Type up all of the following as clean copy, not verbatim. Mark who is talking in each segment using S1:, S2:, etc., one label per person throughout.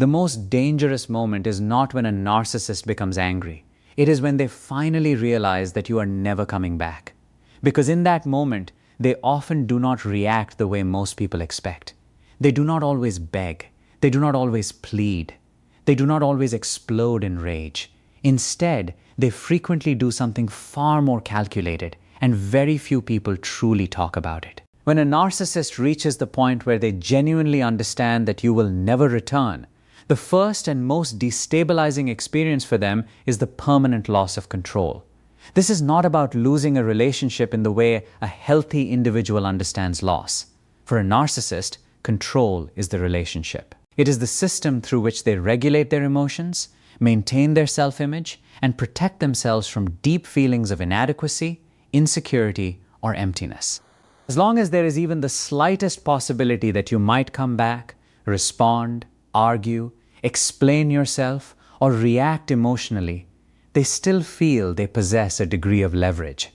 S1: The most dangerous moment is not when a narcissist becomes angry. It is when they finally realize that you are never coming back. Because in that moment, they often do not react the way most people expect. They do not always beg. They do not always plead. They do not always explode in rage. Instead, they frequently do something far more calculated, and very few people truly talk about it. When a narcissist reaches the point where they genuinely understand that you will never return, the first and most destabilizing experience for them is the permanent loss of control. This is not about losing a relationship in the way a healthy individual understands loss. For a narcissist, control is the relationship. It is the system through which they regulate their emotions, maintain their self-image, and protect themselves from deep feelings of inadequacy, insecurity, or emptiness. As long as there is even the slightest possibility that you might come back, respond, argue, explain yourself, or react emotionally, they still feel they possess a degree of leverage.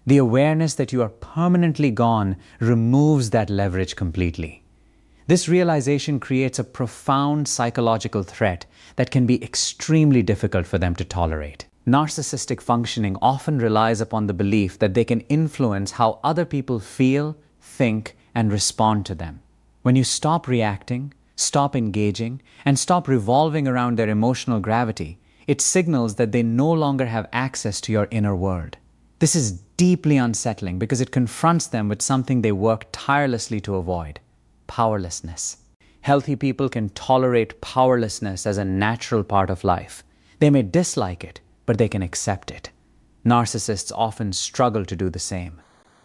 S1: The awareness that you are permanently gone removes that leverage completely. This realization creates a profound psychological threat that can be extremely difficult for them to tolerate. Narcissistic functioning often relies upon the belief that they can influence how other people feel, think, and respond to them. When you stop reacting, stop engaging, and stop revolving around their emotional gravity, it signals that they no longer have access to your inner world. This is deeply unsettling because it confronts them with something they work tirelessly to avoid: powerlessness. Healthy people can tolerate powerlessness as a natural part of life. They may dislike it, but they can accept it. Narcissists often struggle to do the same.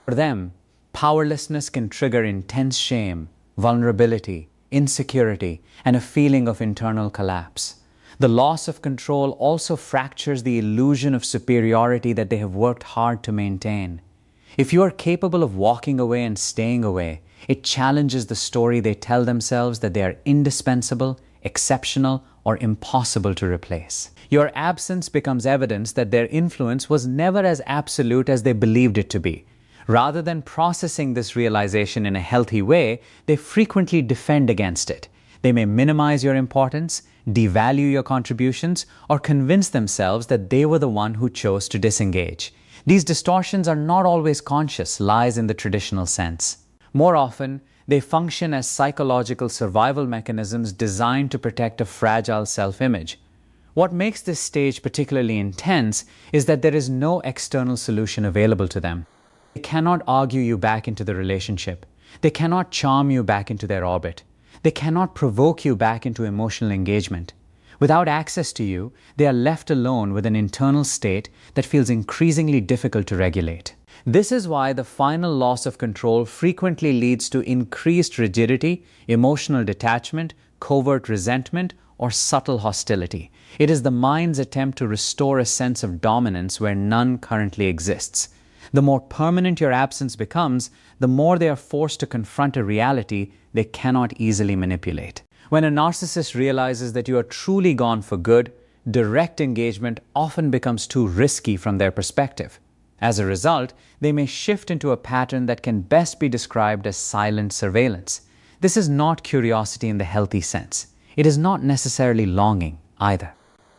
S1: For them, powerlessness can trigger intense shame, vulnerability, insecurity, and a feeling of internal collapse. The loss of control also fractures the illusion of superiority that they have worked hard to maintain. If you are capable of walking away and staying away, it challenges the story they tell themselves that they are indispensable, exceptional, or impossible to replace. Your absence becomes evidence that their influence was never as absolute as they believed it to be. Rather than processing this realization in a healthy way, they frequently defend against it. They may minimize your importance, devalue your contributions, or convince themselves that they were the one who chose to disengage. These distortions are not always conscious lies in the traditional sense. More often, they function as psychological survival mechanisms designed to protect a fragile self-image. What makes this stage particularly intense is that there is no external solution available to them. They cannot argue you back into the relationship. They cannot charm you back into their orbit. They cannot provoke you back into emotional engagement. Without access to you, they are left alone with an internal state that feels increasingly difficult to regulate. This is why the final loss of control frequently leads to increased rigidity, emotional detachment, covert resentment, or subtle hostility. It is the mind's attempt to restore a sense of dominance where none currently exists. The more permanent your absence becomes, the more they are forced to confront a reality they cannot easily manipulate. When a narcissist realizes that you are truly gone for good, direct engagement often becomes too risky from their perspective. As a result, they may shift into a pattern that can best be described as silent surveillance. This is not curiosity in the healthy sense. It is not necessarily longing either.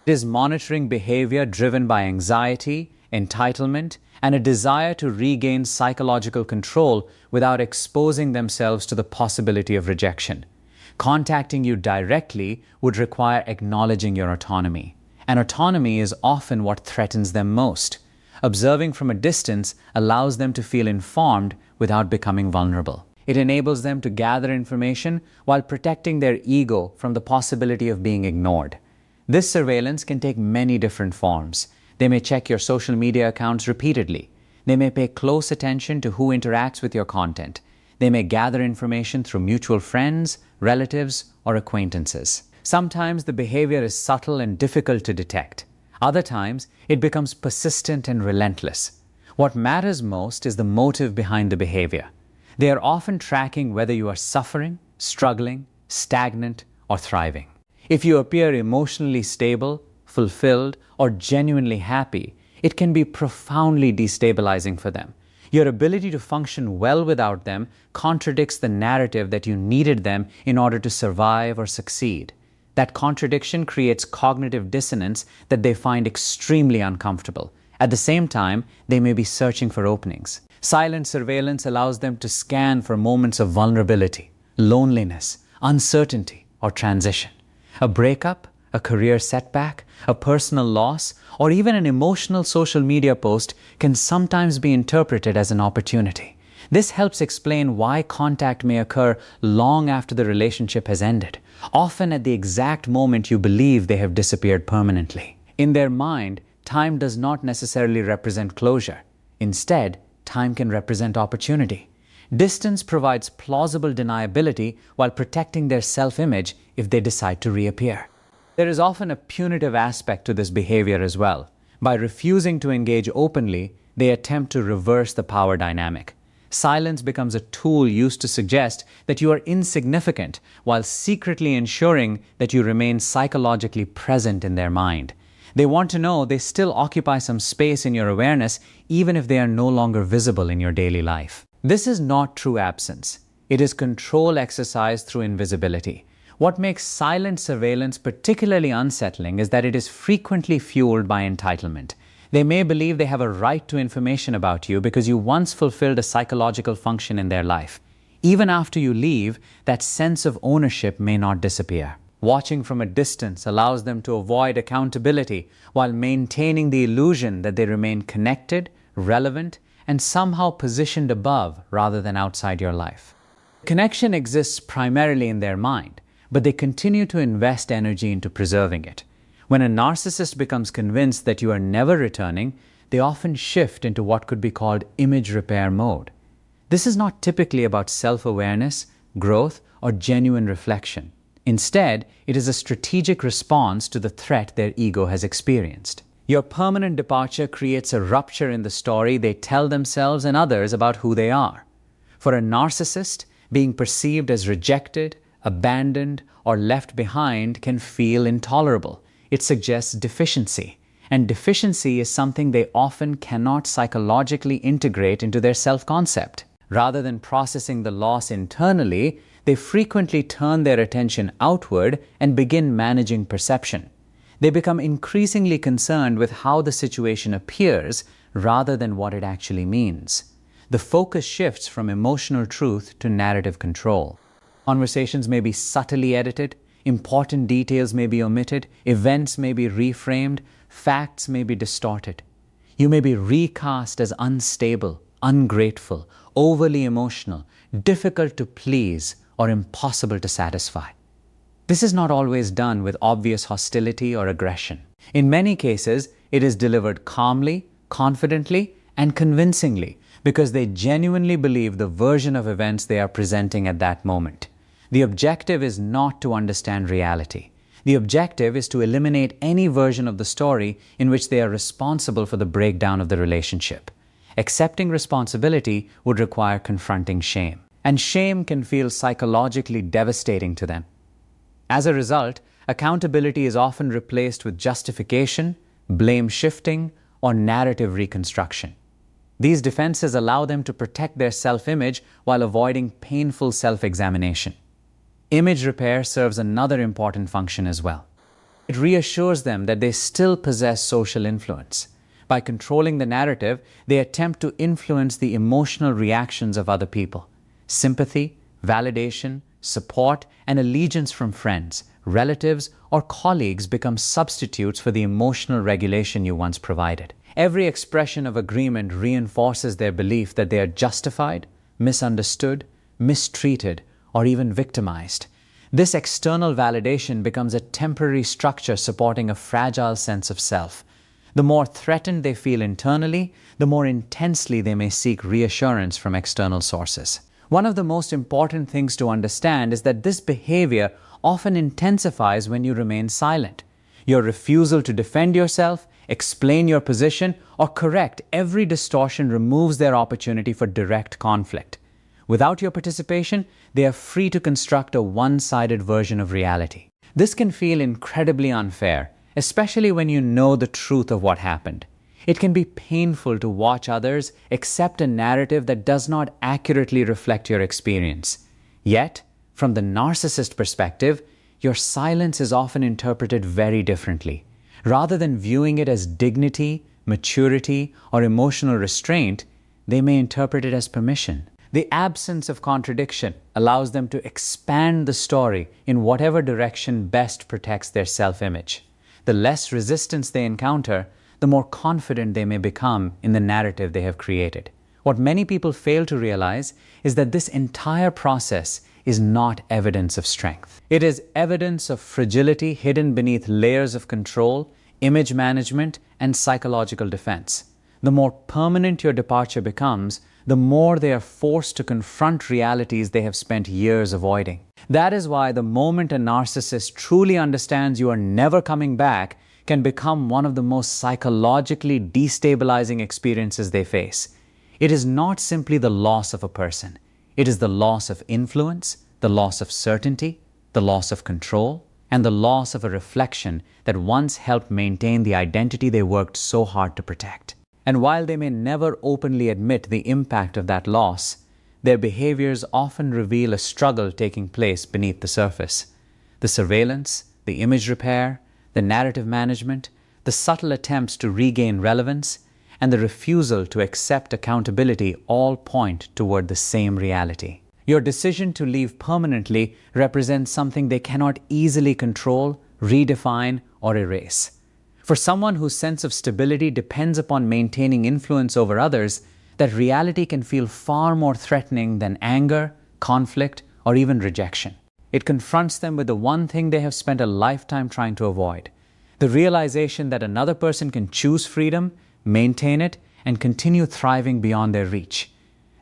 S1: It is monitoring behavior driven by anxiety, entitlement, and a desire to regain psychological control without exposing themselves to the possibility of rejection. Contacting you directly would require acknowledging your autonomy, and autonomy is often what threatens them most. Observing from a distance allows them to feel informed without becoming vulnerable. It enables them to gather information while protecting their ego from the possibility of being ignored. This surveillance can take many different forms. They may check your social media accounts repeatedly. They may pay close attention to who interacts with your content. They may gather information through mutual friends, relatives, or acquaintances. Sometimes the behavior is subtle and difficult to detect. Other times, it becomes persistent and relentless. What matters most is the motive behind the behavior. They are often tracking whether you are suffering, struggling, stagnant, or thriving. If you appear emotionally stable, fulfilled, or genuinely happy, it can be profoundly destabilizing for them. Your ability to function well without them contradicts the narrative that you needed them in order to survive or succeed. That contradiction creates cognitive dissonance that they find extremely uncomfortable. At the same time, they may be searching for openings. Silent surveillance allows them to scan for moments of vulnerability, loneliness, uncertainty, or transition. A breakup, a career setback, a personal loss, or even an emotional social media post can sometimes be interpreted as an opportunity. This helps explain why contact may occur long after the relationship has ended, often at the exact moment you believe they have disappeared permanently. In their mind, time does not necessarily represent closure. Instead, time can represent opportunity. Distance provides plausible deniability while protecting their self-image if they decide to reappear. There is often a punitive aspect to this behavior as well. By refusing to engage openly, they attempt to reverse the power dynamic. Silence becomes a tool used to suggest that you are insignificant while secretly ensuring that you remain psychologically present in their mind. They want to know they still occupy some space in your awareness even if they are no longer visible in your daily life. This is not true absence. It is control exercised through invisibility. What makes silent surveillance particularly unsettling is that it is frequently fueled by entitlement. They may believe they have a right to information about you because you once fulfilled a psychological function in their life. Even after you leave, that sense of ownership may not disappear. Watching from a distance allows them to avoid accountability while maintaining the illusion that they remain connected, relevant, and somehow positioned above rather than outside your life. Connection exists primarily in their mind, but they continue to invest energy into preserving it. When a narcissist becomes convinced that you are never returning, they often shift into what could be called image repair mode. This is not typically about self-awareness, growth, or genuine reflection. Instead, it is a strategic response to the threat their ego has experienced. Your permanent departure creates a rupture in the story they tell themselves and others about who they are. For a narcissist, being perceived as rejected, abandoned, or left behind can feel intolerable. It suggests deficiency, and deficiency is something they often cannot psychologically integrate into their self-concept. Rather than processing the loss internally, they frequently turn their attention outward and begin managing perception. They become increasingly concerned with how the situation appears rather than what it actually means. The focus shifts from emotional truth to narrative control. Conversations may be subtly edited, important details may be omitted, events may be reframed, facts may be distorted. You may be recast as unstable, ungrateful, overly emotional, difficult to please, or impossible to satisfy. This is not always done with obvious hostility or aggression. In many cases, it is delivered calmly, confidently, and convincingly because they genuinely believe the version of events they are presenting at that moment. The objective is not to understand reality. The objective is to eliminate any version of the story in which they are responsible for the breakdown of the relationship. Accepting responsibility would require confronting shame, and shame can feel psychologically devastating to them. As a result, accountability is often replaced with justification, blame shifting, or narrative reconstruction. These defenses allow them to protect their self-image while avoiding painful self-examination. Image repair serves another important function as well. It reassures them that they still possess social influence. By controlling the narrative, they attempt to influence the emotional reactions of other people. Sympathy, validation, support, and allegiance from friends, relatives, or colleagues become substitutes for the emotional regulation you once provided. Every expression of agreement reinforces their belief that they are justified, misunderstood, mistreated, or even victimized. This external validation becomes a temporary structure supporting a fragile sense of self. The more threatened they feel internally, the more intensely they may seek reassurance from external sources. One of the most important things to understand is that this behavior often intensifies when you remain silent. Your refusal to defend yourself, explain your position, or correct every distortion removes their opportunity for direct conflict. Without your participation, they are free to construct a one-sided version of reality. This can feel incredibly unfair, especially when you know the truth of what happened. It can be painful to watch others accept a narrative that does not accurately reflect your experience. Yet, from the narcissist perspective, your silence is often interpreted very differently. Rather than viewing it as dignity, maturity, or emotional restraint, they may interpret it as permission. The absence of contradiction allows them to expand the story in whatever direction best protects their self-image. The less resistance they encounter, the more confident they may become in the narrative they have created. What many people fail to realize is that this entire process is not evidence of strength. It is evidence of fragility hidden beneath layers of control, image management, and psychological defense. The more permanent your departure becomes, the more they are forced to confront realities they have spent years avoiding. That is why the moment a narcissist truly understands you are never coming back can become one of the most psychologically destabilizing experiences they face. It is not simply the loss of a person. It is the loss of influence, the loss of certainty, the loss of control, and the loss of a reflection that once helped maintain the identity they worked so hard to protect. And while they may never openly admit the impact of that loss, their behaviors often reveal a struggle taking place beneath the surface. The surveillance, the image repair, the narrative management, the subtle attempts to regain relevance, and the refusal to accept accountability all point toward the same reality. Your decision to leave permanently represents something they cannot easily control, redefine, or erase. For someone whose sense of stability depends upon maintaining influence over others, that reality can feel far more threatening than anger, conflict, or even rejection. It confronts them with the one thing they have spent a lifetime trying to avoid: the realization that another person can choose freedom, maintain it, and continue thriving beyond their reach.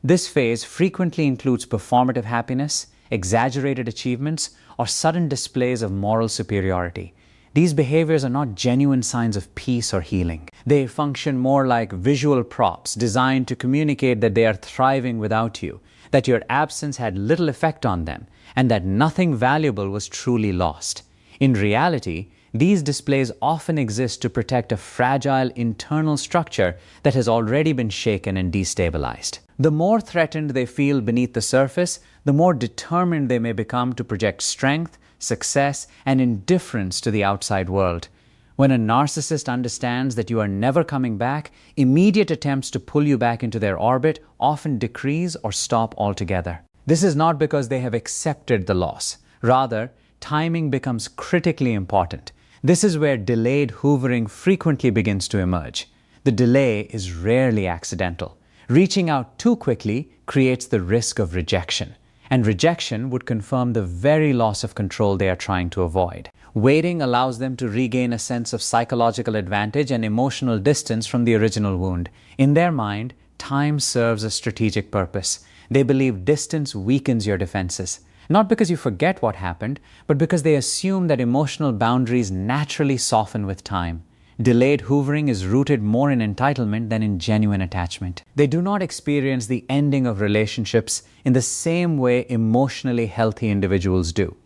S1: This phase frequently includes performative happiness, exaggerated achievements, or sudden displays of moral superiority. These behaviors are not genuine signs of peace or healing. They function more like visual props designed to communicate that they are thriving without you, that your absence had little effect on them, and that nothing valuable was truly lost. In reality, these displays often exist to protect a fragile internal structure that has already been shaken and destabilized. The more threatened they feel beneath the surface, the more determined they may become to project strength, success, and indifference to the outside world. When a narcissist understands that you are never coming back, immediate attempts to pull you back into their orbit often decrease or stop altogether. This is not because they have accepted the loss. Rather, timing becomes critically important. This is where delayed hoovering frequently begins to emerge. The delay is rarely accidental. Reaching out too quickly creates the risk of rejection, and rejection would confirm the very loss of control they are trying to avoid. Waiting allows them to regain a sense of psychological advantage and emotional distance from the original wound. In their mind, time serves a strategic purpose. They believe distance weakens your defenses. Not because you forget what happened, but because they assume that emotional boundaries naturally soften with time. Delayed hoovering is rooted more in entitlement than in genuine attachment. They do not experience the ending of relationships in the same way emotionally healthy individuals do.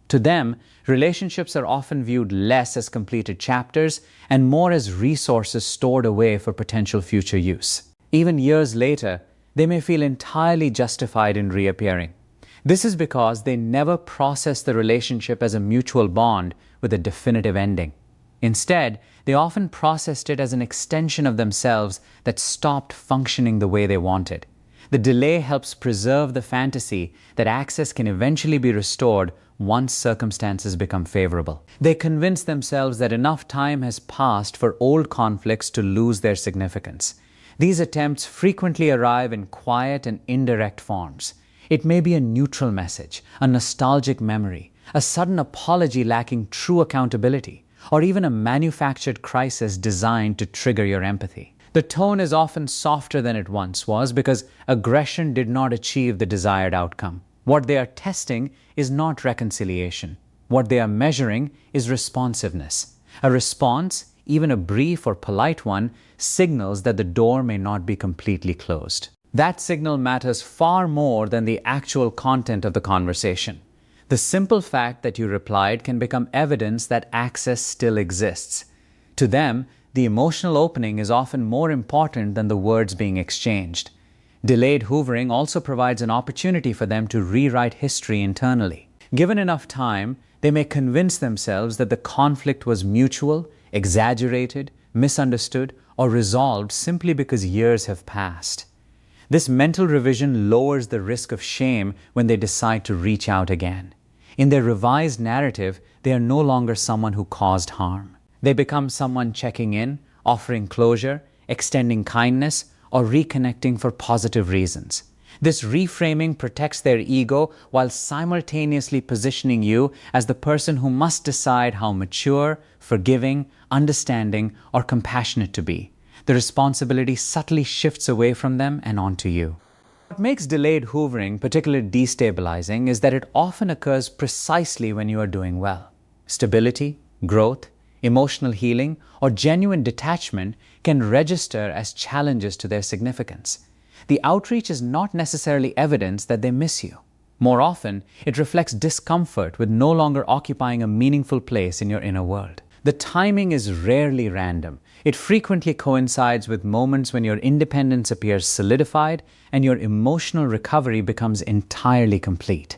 S1: To them, relationships are often viewed less as completed chapters and more as resources stored away for potential future use. Even years later, they may feel entirely justified in reappearing. This is because they never process the relationship as a mutual bond with a definitive ending. Instead, they often processed it as an extension of themselves that stopped functioning the way they wanted. The delay helps preserve the fantasy that access can eventually be restored once circumstances become favorable. They convince themselves that enough time has passed for old conflicts to lose their significance. These attempts frequently arrive in quiet and indirect forms. It may be a neutral message, a nostalgic memory, a sudden apology lacking true accountability, or even a manufactured crisis designed to trigger your empathy. The tone is often softer than it once was because aggression did not achieve the desired outcome. What they are testing is not reconciliation. What they are measuring is responsiveness. A response, even a brief or polite one, signals that the door may not be completely closed. That signal matters far more than the actual content of the conversation. The simple fact that you replied can become evidence that access still exists. To them, the emotional opening is often more important than the words being exchanged. Delayed hoovering also provides an opportunity for them to rewrite history internally. Given enough time, They may convince themselves that the conflict was mutual, exaggerated, misunderstood, or resolved simply because years have passed. This mental revision lowers the risk of shame when they decide to reach out again. In their revised narrative, they are no longer someone who caused harm. They become someone checking in, offering closure, extending kindness, or reconnecting for positive reasons. This reframing protects their ego while simultaneously positioning you as the person who must decide how mature, forgiving, understanding, or compassionate to be. The responsibility subtly shifts away from them and onto you. What makes delayed hoovering particularly destabilizing is that it often occurs precisely when you are doing well. Stability, growth, emotional healing, or genuine detachment can register as challenges to their significance. The outreach is not necessarily evidence that they miss you. More often, it reflects discomfort with no longer occupying a meaningful place in your inner world. The timing is rarely random. It frequently coincides with moments when your independence appears solidified and your emotional recovery becomes entirely complete.